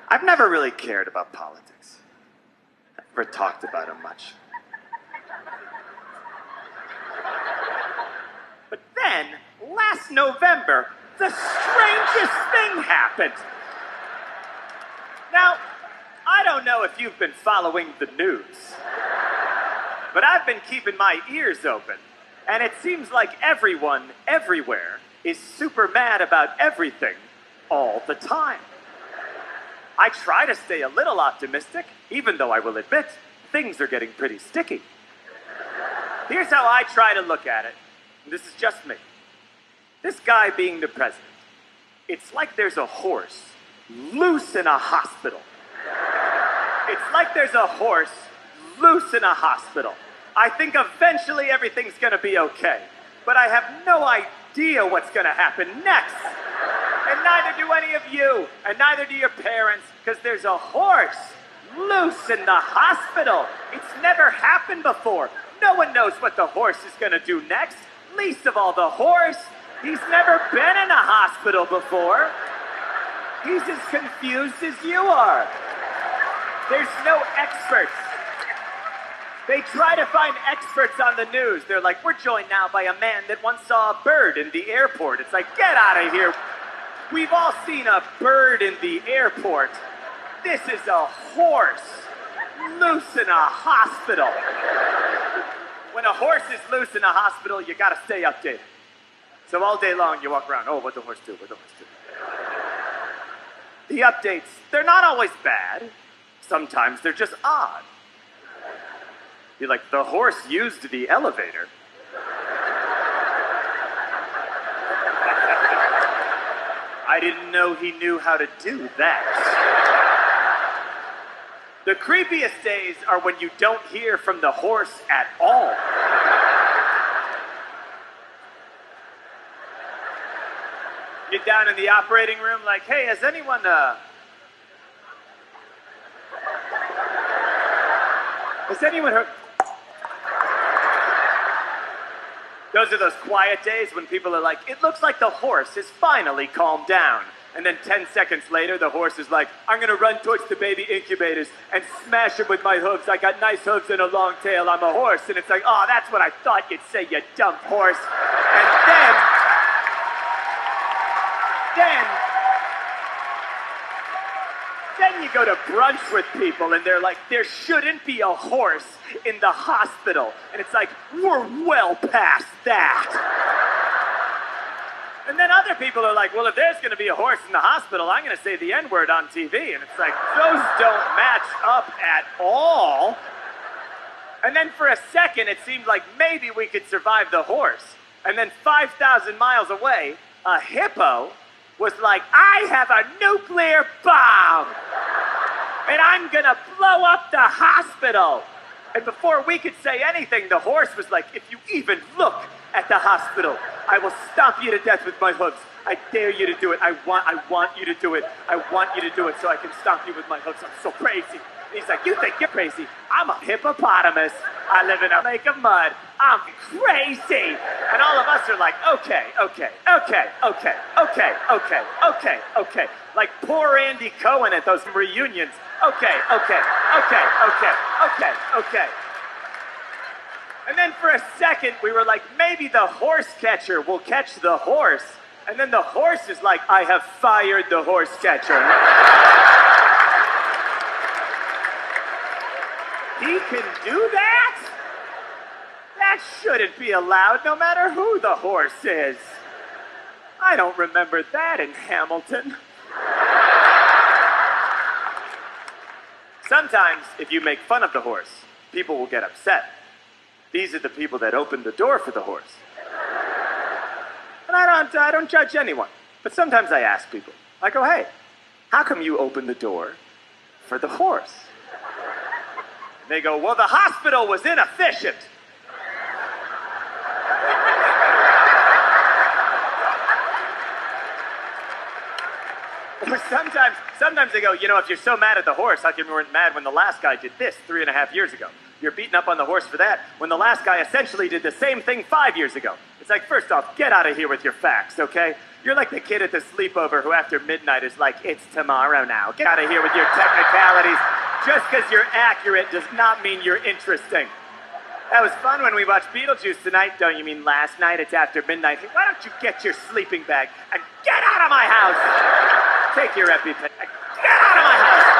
I've never really cared about politics. I've never talked about them much. But then, last November, the strangest thing happened. Now, I don't know if you've been following the news, but I've been keeping my ears open, and it seems like everyone, everywhere, is super mad about everything all the time. I try to stay a little optimistic, even though I will admit things are getting pretty sticky. Here's how I try to look at it. This is just me. This guy being the president, it's like there's a horse loose in a hospital. It's like there's a horse loose in a hospital. I think eventually everything's gonna be okay, but I have no idea what's gonna happen next. And neither do any of you, and neither do your parents, because there's a horse loose in the hospital. It's never happened before. No one knows what the horse is gonna do next, least of all the horse. He's never been in a hospital before. He's as confused as you are. There's no experts. They try to find experts on the news. They're like, we're joined now by a man that once saw a bird in the airport. It's like, get out of here. We've all seen a bird in the airport. This is a horse loose in a hospital. When a horse is loose in a hospital, you gotta stay updated. So all day long you walk around, oh, what'd the horse do? What'd the horse do? The updates, they're not always bad. Sometimes they're just odd. You're like, the horse used the elevator. I didn't know he knew how to do that. The creepiest days are when you don't hear from the horse at all. Get down in the operating room like, hey, has anyone, heard? Those are those quiet days when people are like, it looks like the horse has finally calmed down. And then 10 seconds later, the horse is like, I'm gonna run towards the baby incubators and smash them with my hooves. I got nice hooves and a long tail. I'm a horse. And it's like, oh, that's what I thought you'd say, you dumb horse. And then you go to brunch with people and they're like, there shouldn't be a horse in the hospital. And it's like, we're well past that. And then other people are like, well, if there's gonna be a horse in the hospital, I'm gonna say the N-word on TV. And it's like, those don't match up at all. And then for a second, it seemed like maybe we could survive the horse. And then 5,000 miles away, a hippo was like, I have a nuclear bomb. And I'm gonna blow up the hospital. And before we could say anything, the horse was like, if you even look at the hospital, I will stomp you to death with my hooves. I dare you to do it. I want you to do it. I want you to do it so I can stomp you with my hooves. I'm so crazy. And he's like, you think you're crazy? I'm a hippopotamus. I live in a lake of mud. I'm crazy. And all of us are like, okay. Like poor Andy Cohen at those reunions. Okay. And then for a second, we were like, maybe the horse catcher will catch the horse. And then the horse is like, I have fired the horse catcher. He can do that? That shouldn't be allowed, no matter who the horse is. I don't remember that in Hamilton. Sometimes, if you make fun of the horse, people will get upset. These are the people that opened the door for the horse. And I don't judge anyone. But sometimes I ask people, I go, hey, how come you opened the door for the horse? And they go, well, the hospital was inefficient. Or sometimes they go, you know, if you're so mad at the horse, how come you weren't mad when the last guy did this 3.5 years ago? You're beating up on the horse for that when the last guy essentially did the same thing 5 years ago. It's like, first off, get out of here with your facts, okay? You're like the kid at the sleepover who after midnight is like, it's tomorrow now. Get out of here with your technicalities. Just because you're accurate does not mean you're interesting. That was fun when we watched Beetlejuice tonight. Don't you mean last night? It's after midnight. Why don't you get your sleeping bag and get out of my house? Take your EpiPen and get out of my house.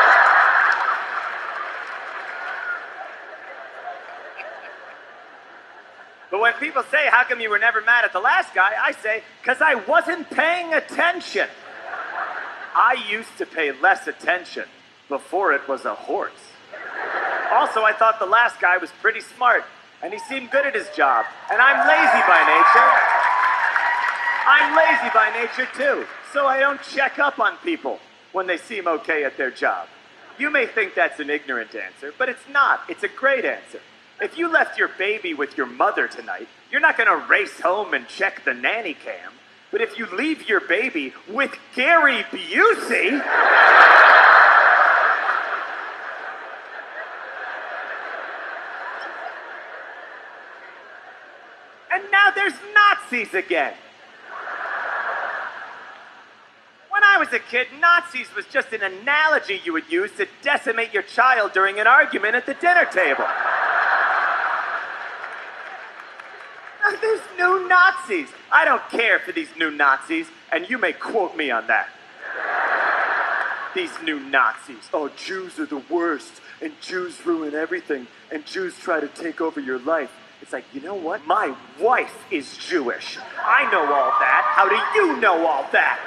But when people say, how come you were never mad at the last guy? I say, because I wasn't paying attention. I used to pay less attention before it was a horse. Also, I thought the last guy was pretty smart, and he seemed good at his job. And I'm lazy by nature. I'm lazy by nature, too. So I don't check up on people when they seem okay at their job. You may think that's an ignorant answer, but it's not. It's a great answer. If you left your baby with your mother tonight, you're not going to race home and check the nanny cam. But if you leave your baby with Gary Busey... and now there's Nazis again. When I was a kid, Nazis was just an analogy you would use to decimate your child during an argument at the dinner table. There's new Nazis. I don't care for these new Nazis, and you may quote me on that. These new Nazis. Oh, Jews are the worst, and Jews ruin everything, and Jews try to take over your life. It's like, you know what? My wife is Jewish. I know all that. How do you know all that?